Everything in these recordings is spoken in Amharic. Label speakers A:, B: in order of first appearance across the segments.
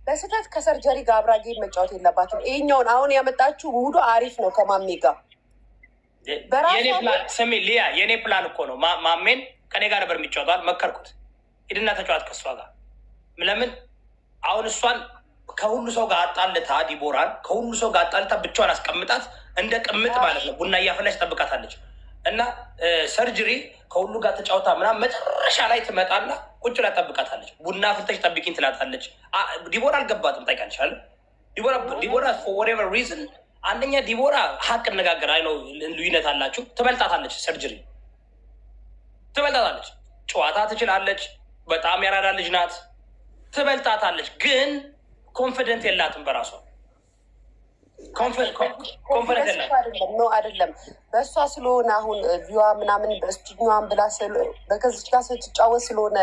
A: በስህተት ከሰርጀሪ ጋር አብራ ጌም መጫወት የለባትም። ይሄኛውን አሁን ያመጣችሁ ሙሉ አሪፍ ነው ከማሜ ጋር
B: ስሜ ሊያ የኔ ፕላን እኮ ነው። ማሜን ከኔ ጋር ነበር የሚጫወተዋል። መከርኩት፣ ሂድና ተጫዋት ከእሷ ጋር። ለምን አሁን እሷን ከሁሉ ሰው ጋር አጣልታ፣ ዲቦራን ከሁሉ ሰው ጋር አጣልታ ብቻዋን አስቀምጣት እንደ ቅምጥ ማለት ነው። ቡና እያፈላች ጠብቃታለች። እና ሰርጀሪ ከሁሉ ጋር ተጫውታ ምናምን መጨረሻ ላይ ትመጣና ቁጭ ላይ ጠብቃታለች። ቡና ፍልተሽ ጠብቂኝ ትላታለች። ዲቦራ አልገባትም። ታውቂያለሽ አለ ዲቦራ ፎር ወሬቨር ሪዝን አንደኛ ዲቦራ ሀቅ እነጋገር አይ ነው ልዩነት አላችሁ። ትበልጣታለች፣ ሰርጀሪ ትበልጣታለች። ጨዋታ ትችላለች። በጣም ያራዳ ልጅ ናት። ትበልጣታለች፣ ግን ኮንፊደንት የላትም በራሷ ኮንፈረንስ
A: አይደለም በእሷ ስለሆነ አሁን ቪዋ ምናምን በስቱዲዮን ብላ በከዚች ጋር ስትጫወት ስለሆነ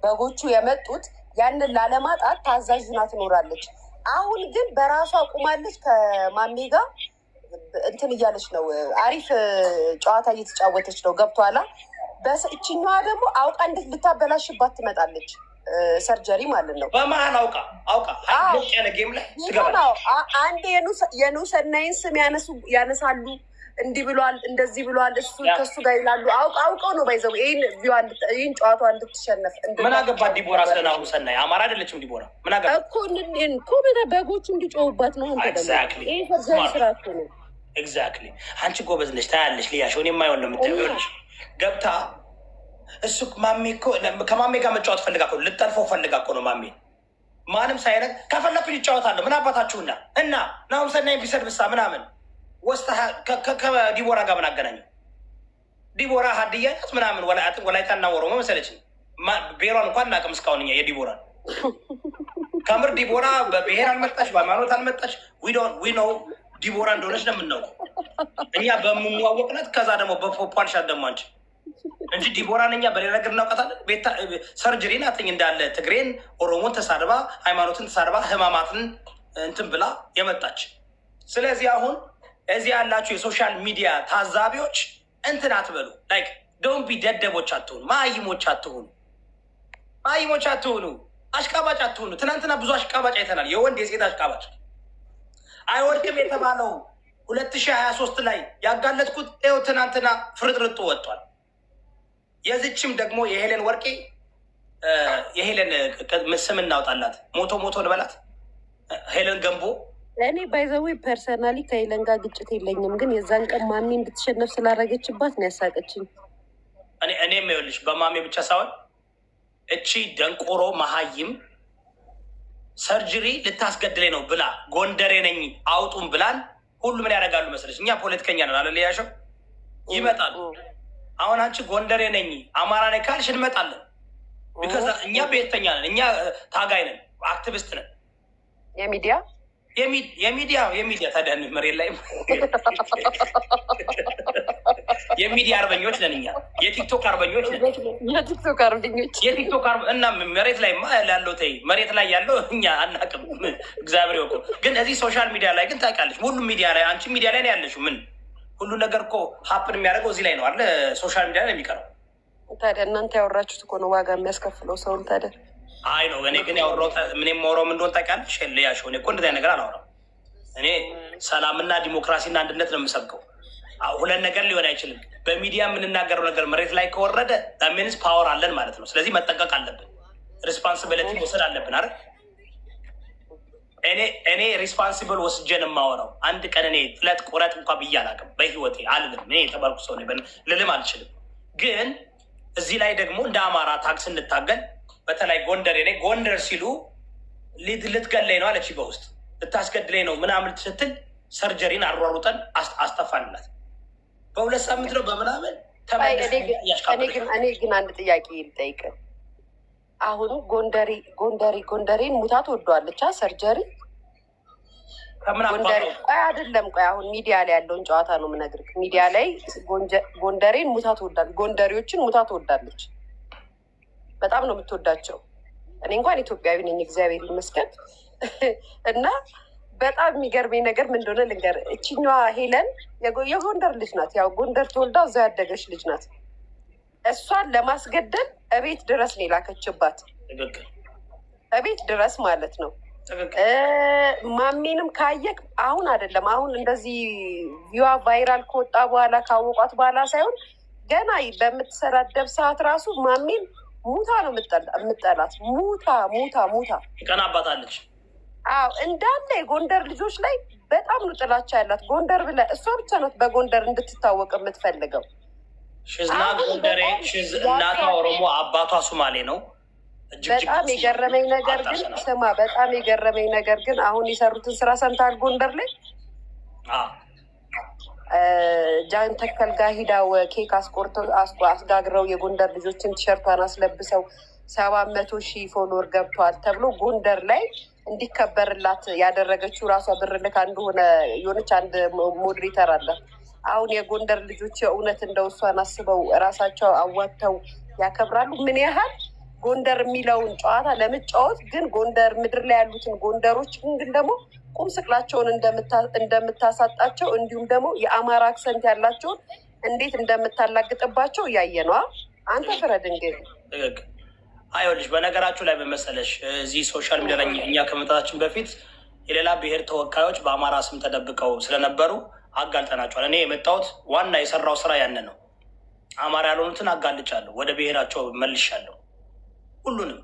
A: በጎቹ የመጡት ያንን ላለማጣት ታዛዥ ና ትኖራለች። አሁን ግን በራሷ ቁማለች። ከማሜ ጋር እንትን እያለች ነው። አሪፍ ጨዋታ እየተጫወተች ነው። ገብቷላ። በእችኛዋ ደግሞ አውቃ እንዴት ልታበላሽባት ትመጣለች። ሰርጀሪ ማለት ነው።
B: በመሀል አውቃ ያለ ጌም ላይ ትገባለች።
A: አንድ የኑሰናይን ስም ያነሳሉ። እንዲህ ብሏል፣ እንደዚህ ብሏል፣ እሱ ከሱ ጋር ይላሉ። አውቀው ነው ባይዘው ይህን ጨዋታ እንድትሸነፍ።
B: ምን አገባት ዲቦራ? ስለና ሰናይ አማራ አይደለችም ዲቦራ። ምን አገባት
A: እኮ በጎቹ እንዲጮሁባት ነው። ይህ ሰርጀሪ ስራት ነው።
B: ኤግዛክትሊ። አንቺ ጎበዝ ነች፣ ታያለሽ። ልያሽ ሆን የማይሆን ነው የምታየሆነች ገብታ እሱ ማሜ እኮ ከማሜ ጋር መጫወት ፈልጋ እኮ ልጠልፈው ፈልጋ እኮ ነው። ማሜ ማንም ሳይነግ ከፈለኩኝ ይጫወታለሁ። ምን አባታችሁና እና ናሁም ሰናይ ቢሰድብሳ ምናምን ወስታ ከዲቦራ ጋር ምን አገናኘው? ዲቦራ ሀድያ ናት ምናምን ወላይታና ኦሮሞ መሰለችኝ። ብሔሯን እንኳን እናቅም እስካሁን እኛ የዲቦራ ከምር ዲቦራ በብሔር አልመጣች፣ በሃይማኖት አልመጣች። ዊ ነው ዲቦራ እንደሆነች ነው የምናውቀው እኛ በምንዋወቅነት። ከዛ ደግሞ በፖፓልሻት ደግሞ አንቺ እንጂ ዲቦራን እኛ በሌላ ነገር እናውቃታለን። ሰርጀሪ ናትኝ እንዳለ ትግሬን ኦሮሞን ተሳድባ ሃይማኖትን ተሳድባ ህማማትን እንትን ብላ የመጣች። ስለዚህ አሁን እዚህ ያላችሁ የሶሻል ሚዲያ ታዛቢዎች እንትን አትበሉ። ላይክ ዶንት ቢ ደደቦች አትሆኑ፣ ማይሞች አትሆኑ፣ አሽቃባጭ አትሆኑ። ትናንትና ብዙ አሽቃባጭ አይተናል። የወንድ የሴት አሽቃባጭ አይወድቅም የተባለው 2023 ላይ ያጋለጥኩት ይኸው ትናንትና ፍርጥርጡ ወጥቷል። የዚችም ደግሞ የሄለን ወርቄ የሄለን ስም እናውጣላት፣ ሞቶ እንበላት። ሄለን ገንቦ
A: እኔ ባይዘዊ ፐርሰናሊ ከሄለን ጋር ግጭት የለኝም፣ ግን የዛን ቀን ማሜ እንድትሸነፍ ስላደረገችባት ነው ያሳቀችኝ።
B: እኔም ይኸውልሽ በማሜ ብቻ ሳይሆን እቺ ደንቆሮ መሀይም ሰርጀሪ ልታስገድለኝ ነው ብላ ጎንደሬ ነኝ አውጡም ብላን ሁሉ ምን ያደርጋሉ መሰለች? እኛ ፖለቲከኛ ነን አለ ሊያሸው ይመጣሉ። አሁን አንቺ ጎንደሬ ነኝ አማራ ነኝ ካልሽ እንመጣለን። ቢካዝ እኛ ብሔርተኛ ነን፣ እኛ ታጋይ ነን፣ አክቲቪስት ነን። የሚዲያ ታዲያ መሬት ላይ የሚዲያ አርበኞች ነን እኛ፣ የቲክቶክ አርበኞች ነን። እና መሬት ላይ ያለው መሬት ላይ ያለው እኛ አናውቅም፣ እግዚአብሔር ይወቀው። ግን እዚህ ሶሻል ሚዲያ ላይ ግን ታውቂያለሽ፣ ሁሉም ሚዲያ ላይ አንቺ ሚዲያ ላይ ነው ያለሽው። ምን ሁሉ ነገር እኮ ሀፕን የሚያደርገው እዚህ ላይ ነው አለ፣ ሶሻል ሚዲያ ላይ የሚቀረው።
A: ታዲያ እናንተ ያወራችሁት እኮ ነው ዋጋ የሚያስከፍለው ሰውን። ታዲያ
B: አይ ነው እኔ ግን ያወራው ምን የማወራው ምን እንደሆነ ታውቂያለሽ? ልያሸው እኔ እኮ እንደዚያ ነገር አላወራም። እኔ ሰላምና ዲሞክራሲና አንድነት ነው የምሰብከው። ሁለት ነገር ሊሆን አይችልም። በሚዲያ የምንናገረው ነገር መሬት ላይ ከወረደ ሚንስ ፓወር አለን ማለት ነው። ስለዚህ መጠንቀቅ አለብን፣ ሪስፓንሲቢሊቲ መውሰድ አለብን አይደል? እኔ ሪስፓንሲብል ወስጄን የማወራው አንድ ቀን እኔ ፍለጥ ቁረጥ እንኳ ብዬ አላውቅም በህይወቴ አልልም። እኔ የተባልኩ ሰው ልልም አልችልም። ግን እዚህ ላይ ደግሞ እንደ አማራ ታክስ እንታገል። በተለይ ጎንደር እኔ ጎንደር ሲሉ ልትገለኝ ነው አለች፣ በውስጥ ልታስገድለኝ ነው ምናምን ስትል ሰርጀሪን አሯሩጠን አስጠፋንላት። በ2 ሳምንት ነው በምናምን
A: እኔ ግን አንድ ጥያቄ ልጠይቅ። አሁኑ ጎንደሬን ሙታት ወዷለች ሰርጀሪ ቆይ አይደለም፣ ቆይ አሁን ሚዲያ ላይ ያለውን ጨዋታ ነው የምነግርህ። ሚዲያ ላይ ጎንደሬን ሙታት ወዳለች፣ ጎንደሬዎችን ሙታት ወዳለች። በጣም ነው የምትወዳቸው። እኔ እንኳን ኢትዮጵያዊ ነኝ እግዚአብሔር ይመስገን። እና በጣም የሚገርመኝ ነገር ምን እንደሆነ ልንገርህ። እችኛዋ ሄለን የጎንደር ልጅ ናት። ያው ጎንደር ተወልዳ እዛ ያደገች ልጅ ናት። እሷን ለማስገደል እቤት ድረስ ነው የላከችባት፣ እቤት ድረስ ማለት ነው። ማሚንም ካየክ አሁን አይደለም አሁን እንደዚህ ቪዋ ቫይራል ከወጣ በኋላ ካወቋት በኋላ ሳይሆን ገና በምትሰዳደብ ሰዓት ራሱ ማሚን ሙታ ነው የምጠላት። ሙታ ሙታ ሙታ
B: ቀናባታለች።
A: አዎ እንዳለ የጎንደር ልጆች ላይ በጣም ነው ጥላቻ ያላት። ጎንደር ብለ እሷ ብቻ ናት በጎንደር እንድትታወቅ የምትፈልገው።
B: ሽዝና ጎንደሬ እናቷ ኦሮሞ አባቷ ሱማሌ ነው።
A: በጣም የገረመኝ ነገር ግን ስማ፣ በጣም የገረመኝ ነገር ግን አሁን የሰሩትን ስራ ሰምተሃል? ጎንደር ላይ ጃን ተከል ጋር ሂዳው ኬክ አስቆርተው አስጋግረው የጎንደር ልጆችን ቲሸርቷን አስለብሰው 700,000 ፎሎወር ገብቷል ተብሎ ጎንደር ላይ እንዲከበርላት ያደረገችው ራሷ ብር ልካ እንደሆነ የሆነች አንድ ሞዴሬተር አለ። አሁን የጎንደር ልጆች የእውነት እንደው እሷን አስበው እራሳቸው አዋጥተው ያከብራሉ? ምን ያህል ጎንደር የሚለውን ጨዋታ ለመጫወት ግን ጎንደር ምድር ላይ ያሉትን ጎንደሮች ግን ደግሞ ቁም ስቅላቸውን እንደምታሳጣቸው እንዲሁም ደግሞ የአማራ አክሰንት ያላቸውን እንዴት እንደምታላግጥባቸው እያየ ነዋ። አንተ ፍረድ እንግዲህ።
B: አይወልሽ በነገራችሁ ላይ በመሰለሽ እዚህ ሶሻል ሚዲያ ላይ እኛ ከመምጣታችን በፊት የሌላ ብሔር ተወካዮች በአማራ ስም ተደብቀው ስለነበሩ አጋልጠናቸዋል። እኔ የመጣሁት ዋና የሰራው ስራ ያን ነው። አማራ ያልሆኑትን አጋልጫለሁ፣ ወደ ብሔራቸው መልሻለሁ። ሁሉንም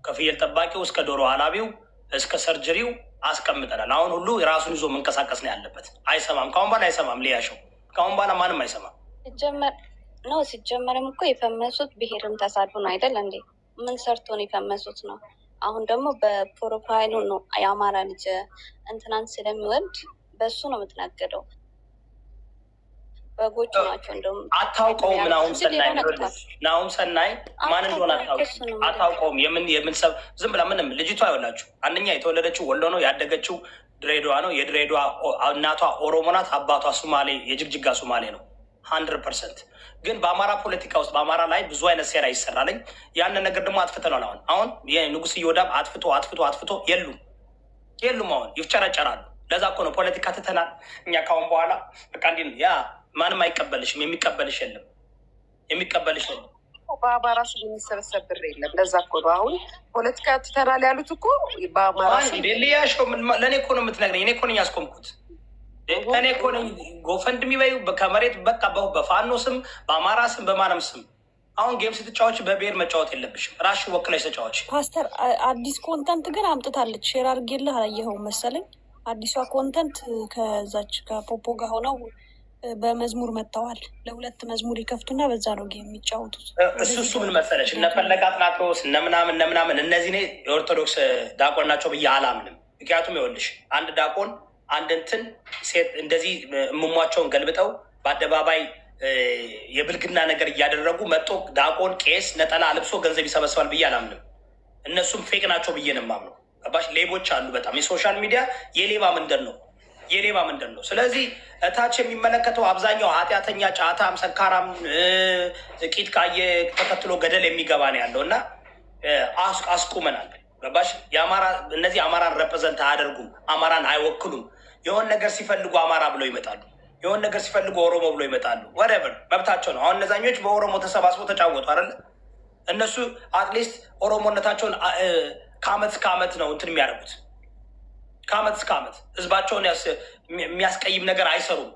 B: ከፍየል ጠባቂው እስከ ዶሮ አላቢው እስከ ሰርጀሪው አስቀምጠናል። አሁን ሁሉ የራሱን ይዞ መንቀሳቀስ ነው ያለበት። አይሰማም፣ ከአሁን በኋላ አይሰማም። ሊያሸው ከአሁን በኋላ ማንም አይሰማም።
C: ሲጀመርም እኮ የፈመሱት ብሔርን ተሳድቡ ነው አይደል እንዴ? ምን ሰርቶ ነው የፈመሱት ነው? አሁን ደግሞ በፕሮፋይሉ ነው የአማራ ልጅ እንትናን ስለሚወድ በሱ ነው የምትነግደው። በጎቹ ናቸው እንደውም
B: አታውቀውም። ናሁም ሰናይ ማን እንደሆነ አታውቀውም። የምን ዝም ብላ ምንም ልጅቷ ይኸውላችሁ፣ አንደኛ የተወለደችው ወሎ ነው፣ ያደገችው ድሬዳዋ ነው። የድሬዳዋ እናቷ ኦሮሞ ናት፣ አባቷ ሱማሌ የጅግጅጋ ሱማሌ ነው 100%። ግን በአማራ ፖለቲካ ውስጥ በአማራ ላይ ብዙ አይነት ሴራ ይሰራልኝ። ያንን ነገር ደግሞ አጥፍተናል። አሁን የንጉስ እዮዳብ አጥፍቶ የሉም አሁን ይፍጨረጨራሉ። ለዛ እኮ ነው ፖለቲካ ትተናል እኛ ካሁን በኋላ በቃ እንዲህ ያ ማንም አይቀበልሽም። የሚቀበልሽ የለም።
A: በአማራ ስም የሚሰበሰብ ብር የለም። ለዛ እኮ ነው አሁን ፖለቲካ ትተናል ያሉት እኮ በአማራ ስም።
B: ሊያሸው ለእኔ እኮ ነው የምትነግረኝ። እኔ እኮ ነኝ ያስቆምኩት። እኔ እኮ ነኝ ጎፈንድ የሚበዩ ከመሬት በቃ በፋኖ ስም በአማራ ስም በማንም ስም። አሁን ጌም ስትጫዎች በብሔር መጫወት የለብሽም። ራሽ ወክለሽ ተጫዎች።
D: ፓስተር አዲስ ኮንተንት ግን አምጥታለች። ሼር አድርጌልህ አላየኸውም መሰለኝ። አዲሷ ኮንተንት ከዛች ከፖፖ ጋር ሆነው በመዝሙር መጥተዋል። ለሁለት መዝሙር ይከፍቱና በዛ ነው የሚጫወቱት።
B: እሱ ምን መሰለሽ እነፈለጋ አጥናቶስ እነምናምን እነዚህ እኔ የኦርቶዶክስ ዳቆን ናቸው ብዬ አላምንም። ምክንያቱም ይኸውልሽ አንድ ዳቆን አንድ እንትን ሴት እንደዚህ እምሟቸውን ገልብጠው በአደባባይ የብልግና ነገር እያደረጉ መጦ ዳቆን ቄስ ነጠላ አልብሶ ገንዘብ ይሰበስባል ብዬ አላምንም። እነሱም ፌቅ ናቸው ብዬ ነው የማምነው። ገባሽ? ሌቦች አሉ በጣም የሶሻል ሚዲያ የሌባ ምንድን ነው። ስለዚህ እታች የሚመለከተው አብዛኛው ኃጢአተኛ፣ ጫታም፣ ሰካራም ቂጥ ቃየ ተከትሎ ገደል የሚገባ ነው ያለው እና አስቁመናል። ገባሽ? እነዚህ አማራን ረፕረዘንት አያደርጉም፣ አማራን አይወክሉም። የሆን ነገር ሲፈልጉ አማራ ብለው ይመጣሉ፣ የሆን ነገር ሲፈልጉ ኦሮሞ ብለው ይመጣሉ። ወደበር መብታቸው ነው። አሁን እነዛኞች በኦሮሞ ተሰባስበው ተጫወቱ አይደለ? እነሱ አትሊስት ኦሮሞነታቸውን ከአመት እስከ አመት ነው እንትን የሚያደርጉት። ከአመት እስከ አመት ህዝባቸውን የሚያስቀይም ነገር አይሰሩም።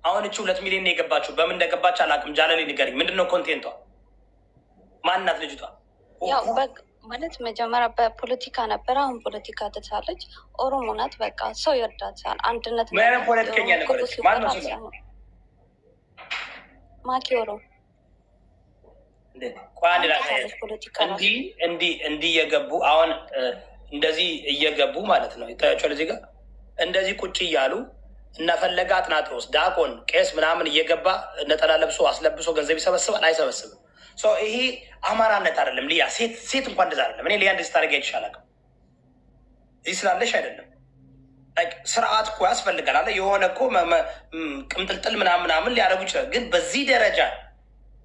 B: አሁን እቺ 2 ሚሊዮን የገባችው በምን እንደገባች አላውቅም። ጃለሌ ንገሪኝ፣ ምንድን ነው ኮንቴንቷ? ማንናት ልጅቷ?
C: ያው ማለት መጀመሪያ በፖለቲካ ነበር፣ አሁን ፖለቲካ ትታለች። ኦሮሞ ናት። በቃ ሰው ይወዳታል። አንድነት
B: ምንም ፖለቲከኛ ነበረች። ማነው ስሙ?
C: ማኪ ኦሮሞ
B: እንዲህ እየገቡ አሁን እንደዚህ እየገቡ ማለት ነው። ይታያቸዋል እዚህ ጋር እንደዚህ ቁጭ እያሉ እነፈለገ አጥናጥሮስ ዳቆን ቄስ ምናምን እየገባ ነጠላ ለብሶ አስለብሶ ገንዘብ ይሰበስባል። አይሰበስብም። ይሄ አማራነት አይደለም። ሊያ ሴት እንኳን እንደዛ አይደለም። እኔ ሊያ እንደዚህ ታደርጊ ይችላል እዚህ ስላለሽ አይደለም። ስርዓት እኮ ያስፈልጋል አለ የሆነ እኮ ቅምጥልጥል ምናምን ሊያደርጉ ይችላል። ግን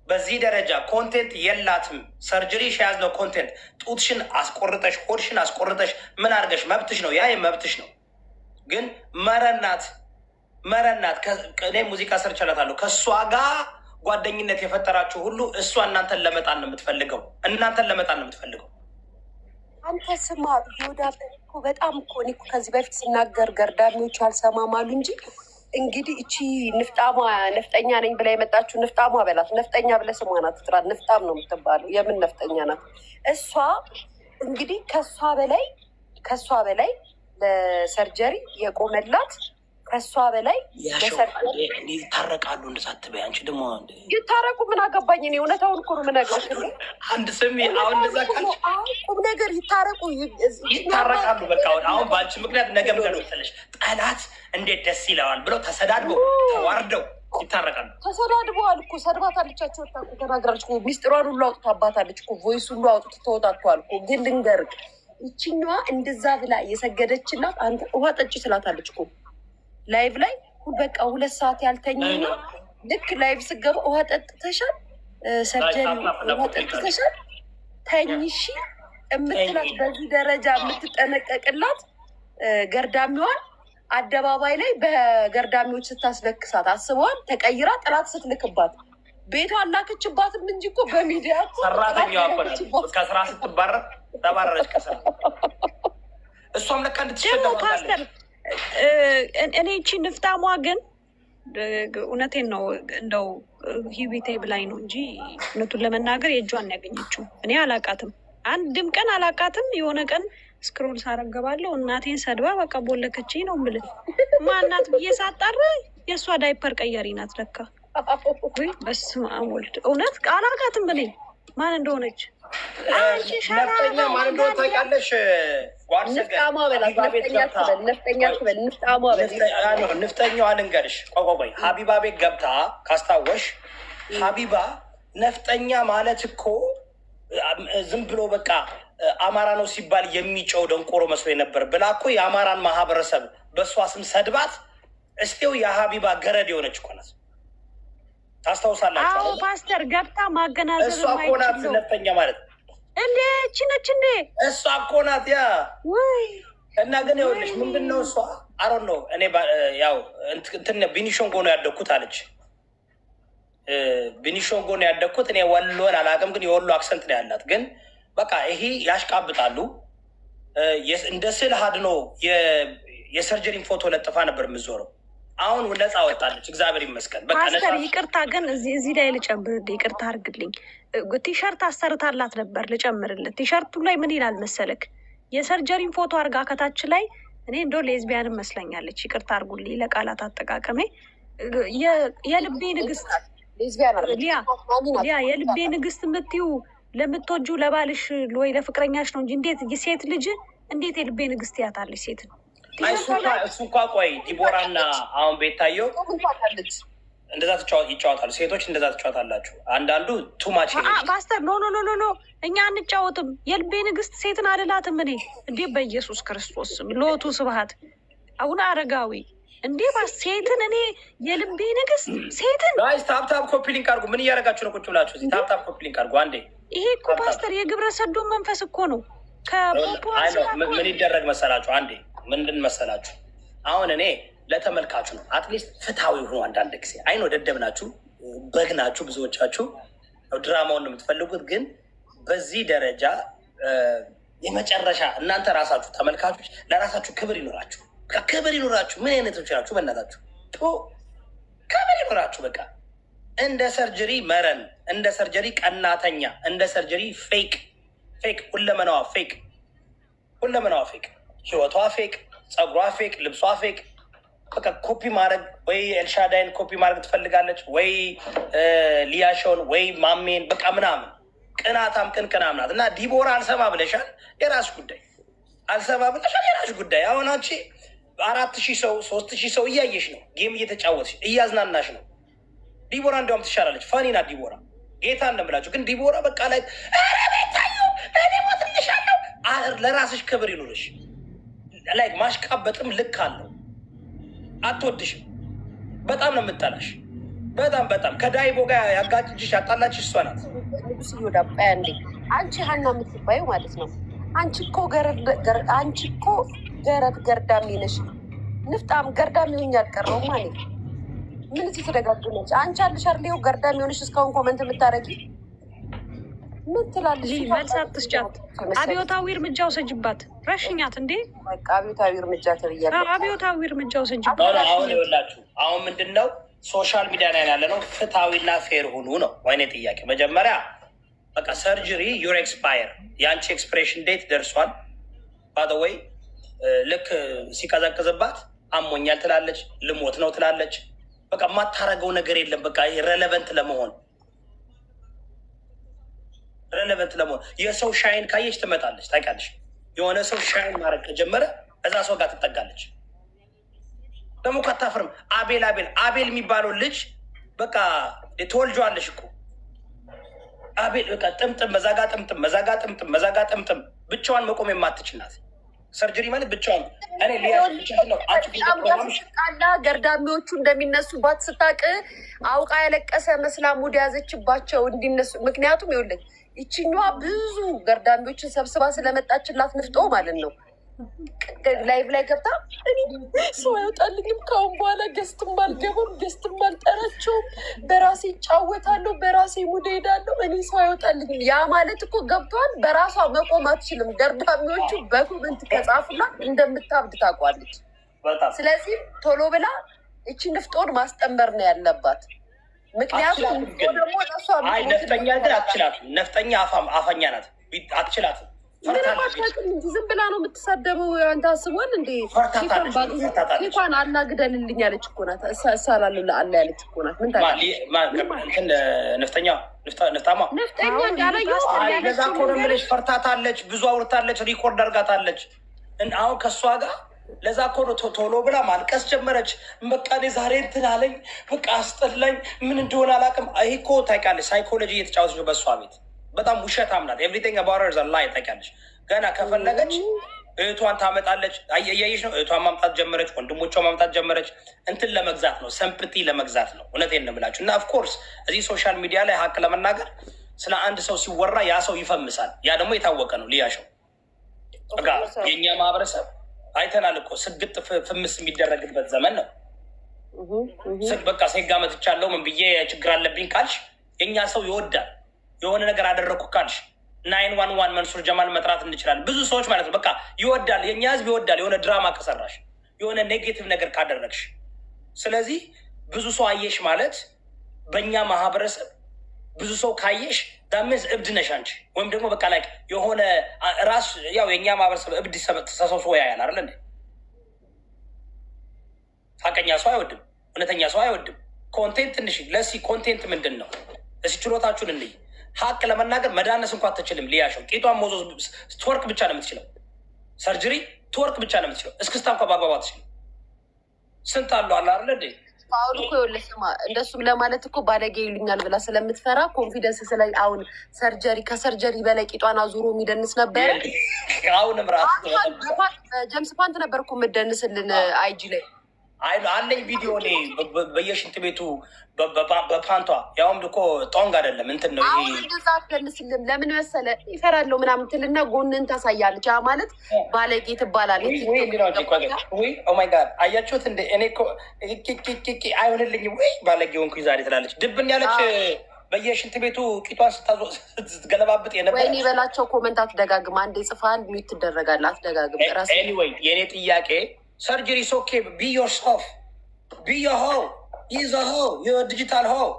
B: በዚህ ደረጃ ኮንቴንት የላትም። ሰርጀሪ የያዝነው ኮንቴንት ጡትሽን አስቆርጠሽ ሆድሽን አስቆርጠሽ ምን አድርገሽ መብትሽ ነው፣ ያ መብትሽ ነው። ግን መረናት እኔ ሙዚቃ ሰርችላታለሁ። ከእሷ ጋር ጓደኝነት የፈጠራችሁ ሁሉ እሷ እናንተን ለመጣል ነው የምትፈልገው።
A: አንተ ስማ ዮዳ እኮ በጣም እኮ እኔ እኮ ከዚህ በፊት ስናገር ገርዳሚዎች አልሰማም አሉ እንጂ እንግዲህ እቺ ንፍጣሟ ነፍጠኛ ነኝ ብላ የመጣችው ንፍጣሟ በላት። ነፍጠኛ ብለህ ስሟን አትጥራት። ንፍጣም ነው የምትባለው። የምን ነፍጠኛ ናት እሷ? እንግዲህ ከሷ በላይ ለሰርጀሪ የቆመላት ከሷ በላይ
B: ይታረቃሉ። እንደሳትበይ አንቺ ደግሞ
A: ይታረቁ ምን አገባኝ እኔ። እውነታውን እኮ ነው የምነግርህ።
B: አንድ ስሚ አሁን እንደዛ ካልሽ
A: ቁም ነገር ይታረቁ
B: ይታረቃሉ። በቃ አሁን በአንቺ ምክንያት ነገ ምንድን ነው መሰለሽ ጠላት እንዴት ደስ ይለዋል ብለው ተሰዳድበው ተዋርደው ይታረቃሉ።
A: ተሰዳድበዋል እኮ ሰድባታለቻቸው። ወጣ እኮ ተናግራለች እኮ ሚስጥሯን ሁሉ አውጥታባታለች እኮ ቮይስ ሁሉ አውጥቶ ተወጣቷል እኮ። ግን ልንገርህ ይችኛዋ እንደዛ ብላ የሰገደችላት አንተ ውሃ ጠጪ ስላታለች እኮ ላይቭ ላይ በቃ 2 ሰዓት ያልተኝና ልክ ላይቭ ስገባ ውሃ ጠጥተሻል፣ ሰርጀሪ ውሃ ጠጥተሻል፣ ተኝሺ የምትላት በዚህ ደረጃ የምትጠነቀቅላት ገርዳሚዋን አደባባይ ላይ በገርዳሚዎች ስታስለክሳት አስበዋል። ተቀይራ ጥላት ስትልክባት ቤቷ አላክችባትም እንጂ እኮ በሚዲያ
B: ሰራተኛዋ ከስራ ስትባረር ተባረረች ከስራ። እሷም ለካ እንድትሸደው
D: እኔ እቺ ንፍጣሟ ግን እውነቴን ነው እንደው ሂቢቴ ብላኝ ነው እንጂ እውነቱን ለመናገር የእጇን ያገኘችው እኔ አላቃትም። አንድም ቀን አላቃትም። የሆነ ቀን ስክሮል ሳረገባለሁ እናቴን ሰድባ በቃ ቦለከችኝ ነው የምልህ። ማናት ብዬ ሳጣራ የእሷ ዳይፐር ቀያሪ ናት ለካ። በስመ አብ ወልድ እውነት አላቃትም እኔ ማን እንደሆነች።
B: ነፍጠኛ ማን እንደሆነ ታውቂያለሽ? ንፍጠኛዋ ልንገርሽ። ቆይ ሀቢባ ቤት ገብታ ካስታወሽ ሀቢባ ነፍጠኛ ማለት እኮ ዝም ብሎ በቃ አማራ ነው ሲባል የሚጨው ደንቆሮ መስሎ ነበር ብላ እኮ የአማራን ማህበረሰብ በእሷ ስም ሰድባት እስቴው የሀቢባ ገረድ የሆነች እኮ ናት። ታስታውሳላችሁ?
D: አዎ ፓስተር ገብታ ማገናዘብ
B: እሷ እኮ ናት ነፍጠኛ ማለት
D: እንዴ? እቺ ነች እንዴ?
B: እሷ እኮ ናት ያ
D: ወይ
B: እና ግን ይኸውልሽ ምንድን ነው እሷ አሮን ነው እኔ ያው እንትን ቢኒሾንጎ ነው ያደግኩት አለች። ቢኒሾንጎ ነው ያደግኩት እኔ ወሎን አላውቅም፣ ግን የወሎ አክሰንት ነው ያላት። ግን በቃ ይሄ ያሽቃብጣሉ። እንደ ስዕል አድኖ የሰርጀሪን ፎቶ ለጥፋ ነበር የምዞረው። አሁን ነፃ ወጣለች፣ እግዚአብሔር ይመስገን።
D: ፓስተር ይቅርታ ግን እዚህ ላይ ልጨምርልህ፣ ይቅርታ አድርግልኝ። ቲሸርት አሰርታላት ነበር ልጨምርልህ። ቲሸርቱ ላይ ምን ይላል መሰለክ? የሰርጀሪን ፎቶ አርጋ ከታች ላይ እኔ እንደው ሌዝቢያንም መስለኛለች። ይቅርታ አድርጉልኝ ለቃላት አጠቃቀሜ። የልቤ ንግስት ሊያ የልቤ ንግስት የምትይው ለምትወጁ ለባልሽ ወይ ለፍቅረኛሽ ነው እንጂ እንዴት የሴት ልጅ እንዴት የልቤ ንግስት ያታለች ሴት ነው?
B: እሱ እንኳ ቆይ ዲቦራና አሁን ቤታየው እንደዛ ይጫወታሉ። ሴቶች እንደዛ ትጫወታላችሁ። አንዳንዱ ቱማች
D: ፓስተር ኖ እኛ አንጫወትም። የልቤ ንግስት ሴትን አልላትም እኔ እንዴ በኢየሱስ ክርስቶስ ሎቱ ስብሐት አሁን አረጋዊ እንዴ ሴትን እኔ የልቤ ንግስት ሴትን
B: ጋይስ ታፕታፕ ኮፒ ሊንክ አድርጉ። ምን እያደረጋችሁ ነው? ቁጭ ብላችሁ እዚህ ታፕታፕ ኮፒ ሊንክ አድርጉ አንዴ።
D: ይሄ እኮ ፓስተር የግብረ ሰዶም መንፈስ እኮ ነው።
B: ምን ይደረግ መሰላችሁ? አንዴ ምንድን መሰላችሁ? አሁን እኔ ለተመልካቹ ነው አትሊስት ፍትሃዊ ሆኖ አንዳንድ ጊዜ አይኖ ደደብ ናችሁ፣ በግ ናችሁ፣ ብዙዎቻችሁ ድራማውን ነው የምትፈልጉት። ግን በዚህ ደረጃ የመጨረሻ እናንተ ራሳችሁ ተመልካቾች ለራሳችሁ ክብር ይኖራችሁ፣ ክብር ይኖራችሁ። ምን አይነቶች ናችሁ? በእናታችሁ ክብር ይኖራችሁ። በቃ እንደ ሰርጀሪ መረን፣ እንደ ሰርጀሪ ቀናተኛ፣ እንደ ሰርጀሪ ፌክ ሁለመናዋ ፌክ፣ ህይወቷ ፌክ፣ ፀጉሯ ፌክ፣ ልብሷ ፌክ። በቃ ኮፒ ማድረግ ወይ ኤልሻዳይን ኮፒ ማድረግ ትፈልጋለች ወይ ሊያሾን ወይ ማሜን በቃ ምናምን ቅናታም ቅናም ናት። እና ዲቦራ አልሰማ ብለሻል፣ የራስሽ ጉዳይ። አልሰማ ብለሻል፣ የራስሽ ጉዳይ። አሁን አንቺ 4,000 ሰው 3,000 ሰው እያየሽ ነው፣ ጌም እየተጫወትሽ እያዝናናሽ ነው። ዲቦራ እንዲያውም ትሻላለች። ፈኒ ናት ዲቦራ፣ ጌታ እንደምላችሁ። ግን ዲቦራ በቃ ላይ ቤታዩ እኔ ሞትልሻለሁ። ለራስሽ ክብር ይኑርሽ። ላይ ማሽቃበጥም ልክ አለው። አትወድሽም፣ በጣም ነው የምጠላሽ። በጣም ከዳይቦ ጋር ያጋጭሽ ያጣላችሽ እሷ ናት።
A: ንጉስ ይወዳባ እንዴ አንቺ ሀና የምትባዩ ማለት ነው። አንቺ እኮ ገረድ ገርዳሚ ነሽ። ንፍጣም ገርዳሚ ሆኜ አልቀረውም ማለት ምን እዚህ ተደጋግመች። አንቺ አልሽ አይደል ገርዳሚ ሆነሽ እስካሁን ኮመንት የምታረጊ ምን ትላለች?
D: መልስ አትስጫት። አብዮታዊ እርምጃ ወሰጅባት። ረሽኛት እንዴ!
A: በቃ አብዮታዊ እርምጃ ትብያለሽ።
D: አብዮታዊ እርምጃ ወሰጅባት።
B: አሁን ይኸውላችሁ፣ አሁን ምንድን ነው ሶሻል ሚዲያ ላይ ያለ ነው። ፍትሐዊና ፌር ሁኑ ነው ዋይኔ ጥያቄ። መጀመሪያ በቃ ሰርጀሪ ዩር ኤክስፓየር፣ የአንቺ ኤክስፕሬሽን ዴት ደርሷል። ባደወይ ልክ ሲቀዘቅዝባት አሞኛል ትላለች፣ ልሞት ነው ትላለች። በቃ የማታረገው ነገር የለም። በቃ ሬሌቨንት ለመሆን የሰው ሻይን ካየች ትመጣለች። ታውቂያለሽ፣ የሆነ ሰው ሻይን ማድረግ ከጀመረ እዛ ሰው ጋር ትጠጋለች። ደግሞ ካታፍርም አቤል የሚባለው ልጅ በቃ ተወልጇለሽ እኮ አቤል በቃ ጥምጥም መዛጋ ጥምጥም ብቻዋን መቆም የማትችል ናት። ሰርጀሪ ማለት ብቻዋን
A: ቃላ ገርዳሚዎቹ እንደሚነሱባት ስታቅ አውቃ ያለቀሰ መስላ ሙድ ያዘችባቸው እንዲነሱ። ምክንያቱም ይኸውልህ ይችኛዋ ብዙ ገርዳሚዎችን ሰብስባ ስለመጣችላት ንፍጦ ማለት ነው። ላይቭ ላይ ገብታ ሰው አይወጣልኝም፣ ከአሁን በኋላ ገስትም አልገባም፣ ገስትም አልጠራቸውም፣ በራሴ ይጫወታለሁ፣ በራሴ ሙድ ሄዳለሁ፣ እኔ ሰው አይወጣልኝም። ያ ማለት እኮ ገብቷል። በራሷ መቆም አትችልም። ገርዳሚዎቹ በኮመንት ከጻፉላት እንደምታብድ ታውቋለች። ስለዚህ ቶሎ ብላ እቺ ንፍጦን ማስጠንበር ነው ያለባት። ምክንያቱም ደግሞ
B: ነፍጠኛ ግን አትችላትም። ነፍጠኛ አፈኛ ናት፣ አትችላትም።
A: ዝም ብላ ነው የምትሳደበው። አንተ አስቧል እንዴ? ኬኳን አላግደልልኝ ያለች እኮ ናት። እሳላሉ ለአላ ያለች እኮ ናት። ምን
B: ነፍጠኛ ለዛ እኮ ነው የምልሽ። ፈርታታለች፣ ብዙ አውርታለች፣ ሪኮርድ አድርጋታለች። አሁን ከእሷ ጋር ለዛ እኮ ነው ቶሎ ብላ ማልቀስ ጀመረች። በቃ እኔ ዛሬ እንትን አለኝ፣ በቃ አስጠላኝ፣ ምን እንደሆነ አላውቅም። ይሄ እኮ ታውቂያለሽ፣ ሳይኮሎጂ እየተጫወተች ነው በእሷ ቤት። በጣም ውሸታም ናት። ኤቭሪቲንግ አባውት ሄር ኢዝ ላይ። ታውቂያለሽ፣ ገና ከፈለገች እህቷን ታመጣለች። እያየሽ ነው። እህቷን ማምጣት ጀመረች፣ ወንድሞቿ ማምጣት ጀመረች። እንትን ለመግዛት ነው፣ ሰምፕቲ ለመግዛት ነው። እውነቴን ነው የምላችሁ። እና ኦፍኮርስ እዚህ ሶሻል ሚዲያ ላይ ሀቅ ለመናገር ስለ አንድ ሰው ሲወራ ያ ሰው ይፈምሳል። ያ ደግሞ የታወቀ ነው። ሊያሸው በቃ የእኛ ማህበረሰብ አይተናል እኮ ስግጥ ፍምስ የሚደረግበት ዘመን ነው። በቃ ሴጋ መትቻለሁ ምን ብዬ ችግር አለብኝ ካልሽ የእኛ ሰው ይወዳል። የሆነ ነገር አደረግኩ ካልሽ 911 መንሱር ጀማል መጥራት እንችላለን። ብዙ ሰዎች ማለት ነው በቃ ይወዳል። የእኛ ህዝብ ይወዳል የሆነ ድራማ ከሰራሽ፣ የሆነ ኔጌቲቭ ነገር ካደረግሽ። ስለዚህ ብዙ ሰው አየሽ ማለት በእኛ ማህበረሰብ ብዙ ሰው ካየሽ ዳሜዝ እብድ ነሽ አንቺ። ወይም ደግሞ በቃ ላይ የሆነ ራስ ያው የእኛ ማህበረሰብ እብድ ተሰብስቦ ያያል አይደል እንዴ? ሀቀኛ ሰው አይወድም፣ እውነተኛ ሰው አይወድም። ኮንቴንት ትንሽ ለሲ ኮንቴንት ምንድን ነው? እሲ ችሎታችሁን እንይ። ሀቅ ለመናገር መዳነስ እንኳ አትችልም። ሊያሸው ቂጧን ሞዞ ትወርቅ ብቻ ነው የምትችለው። ሰርጀሪ ትወርቅ ብቻ ነው የምትችለው። እስክስታ እንኳ በአግባቡ አትችልም። ስንት አለው አለ አይደል እንዴ?
A: አሁን እኮ ይኸውልህ ስማ፣ እንደሱም ለማለት እኮ ባለጌ ይሉኛል ብላ ስለምትፈራ ኮንፊደንስ ስለ አሁን ሰርጀሪ ከሰርጀሪ በላይ ቂጧን አዙሮ የሚደንስ ነበረ።
B: አሁንም ራሱ
A: ጀምስ ፓንት ነበር እኮ የምትደንስልን አይጂ ላይ
B: አለኝ ቪዲዮ ላይ በየሽንት ቤቱ በፓንቷ ያውም እኮ ጦንግ አይደለም እንትን ነው።
A: አሁን እንደዛ አትደንስልም። ለምን መሰለህ? ይፈራለሁ ምናምን ትልና ጎንን ታሳያለች። ያ ማለት ባለጌ ትባላለች።
B: ኦማይ ጋድ አያችሁት እንደ እኔ እኮ አይሆንልኝም ወይ ባለጌ ሆንኩኝ ዛሬ ትላለች። ድብን ያለች በየሽንት ቤቱ ቂጧን ስትገለባብጥ የነበረ
A: ወይኔ በላቸው። ኮመንት አትደጋግም። አንዴ ጽፋን ሚዩት ትደረጋለህ። አትደጋግም። ራስ
B: ኤኒዌይ የእኔ ጥያቄ ሰርጀሪ is okay, be yourself, be a hoe, he's a hoe, you're a digital hoe,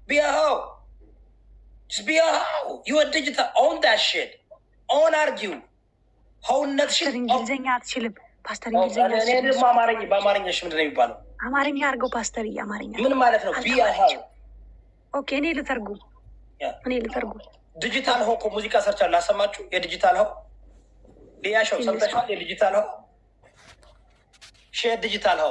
B: be a hoe, just be a hoe, you're a digital, own that shit, own argue, own that shit.
D: እንግሊዝኛ አትችልም ፓስተር? እንግሊዝኛ
B: በአማርኛሽ ምንድን ነው የሚባለው?
D: አማርኛ አድርገው ፓስተር። አማርኛ
B: ምን ማለት ነው? be a hoe።
D: ኦኬ እኔ ልተርጉም።
B: ዲጂታል ሆ እኮ ሙዚቃ ሰርቻ ላሰማችሁ። የዲጂታል ሆ ሊያሸው ሰምተሻል? የዲጂታል ሆ ሼር ዲጂታል ሆ